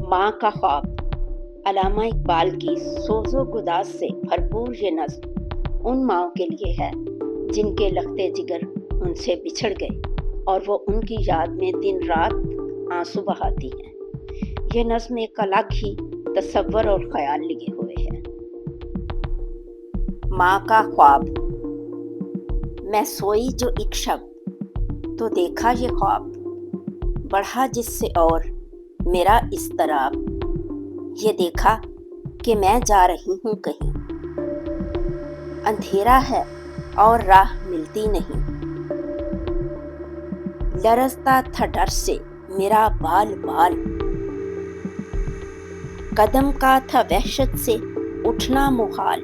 माँ का ख्वाब। अलामा इकबाल की सोज़ो गुदास से भरपूर ये नज़्म उन माँओं के लिए है जिनके लखते जिगर उनसे बिछड़ गए और वो उनकी याद में दिन रात आंसू बहाती हैं। ये नज़्म एक अलग ही तसव्वुर और ख्याल लिए हुए है। माँ का ख्वाब। मैं सोई जो एक शब तो देखा ये ख्वाब, बढ़ा जिससे और मेरा इज़्तिराब। ये देखा कि मैं जा रही हूँ कहीं, अंधेरा है और राह मिलती नहीं। लरज़ता था डर से मेरा बाल बाल, कदम का था वहशत से उठना मुहाल।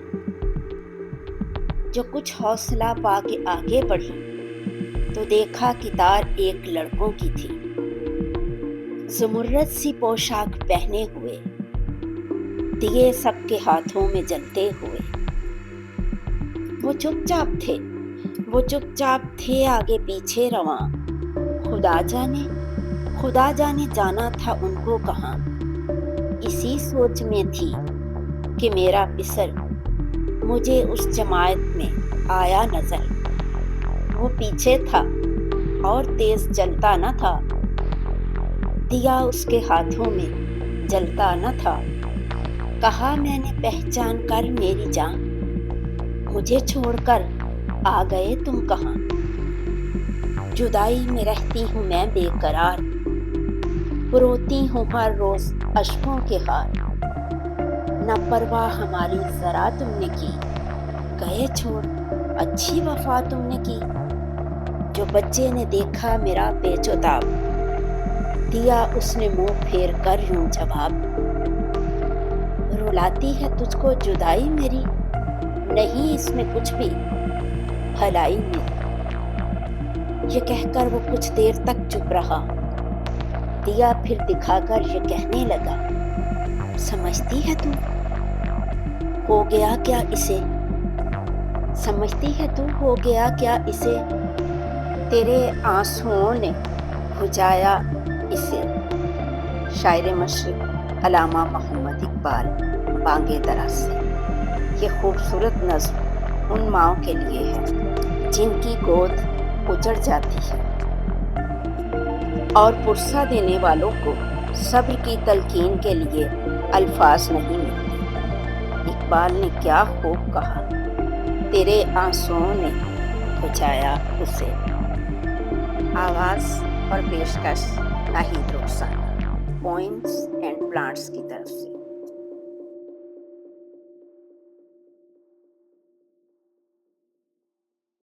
जो कुछ हौसला पाके आगे बढ़ी तो देखा कितार एक लड़कों की थी, ज़ुमुर्रद सी पोशाक पहने हुए, दिए सबके हाथों में जलते हुए। वो चुपचाप थे आगे पीछे रवां। खुदा जाने जाना था उनको कहाँ। इसी सोच में थी कि मेरा पिसर मुझे उस जमात में आया नजर। वो पीछे था और तेज जलता न था, दिया उसके हाथों में जलता न था। कहा मैंने पहचान कर मेरी जान, मुझे छोड़कर आ गए तुम कहाँ। जुदाई में रहती हूँ मैं बेकरार, पुरोती हूँ हर रोज अश्कों के हार। न परवाह हमारी जरा तुमने की, गए छोड़ अच्छी वफा तुमने की। जो बच्चे ने देखा मेरा पेचोताब, दिया उसने मुंह फेर कर यूं जवाब। रुलाती है तुझको जुदाई मेरी, नहीं इसमें कुछ भी भलाई मेरी। ये कहकर वो कुछ देर तक चुप रहा, दिया फिर दिखाकर ये कहने लगा। समझती है तू हो गया क्या इसे, समझती है तू हो गया क्या इसे, तेरे आंसुओं ने बुझाया इसे। शायर मशरिक़ अलामा मोहम्मद इकबाल, बांगे दरा से। ये खूबसूरत नज़्म उन माँओं के लिए है जिनकी गोद उजड़ जाती है और पुरसा देने वालों को सब्र की तलकीन के लिए अल्फाज नहीं मिलते। इकबाल ने क्या खूब कहा, तेरे आंसुओं ने बुझाया उसे। आवाज़ और पेशकश Nahid Rukhsana, poems and plants की तरफ से।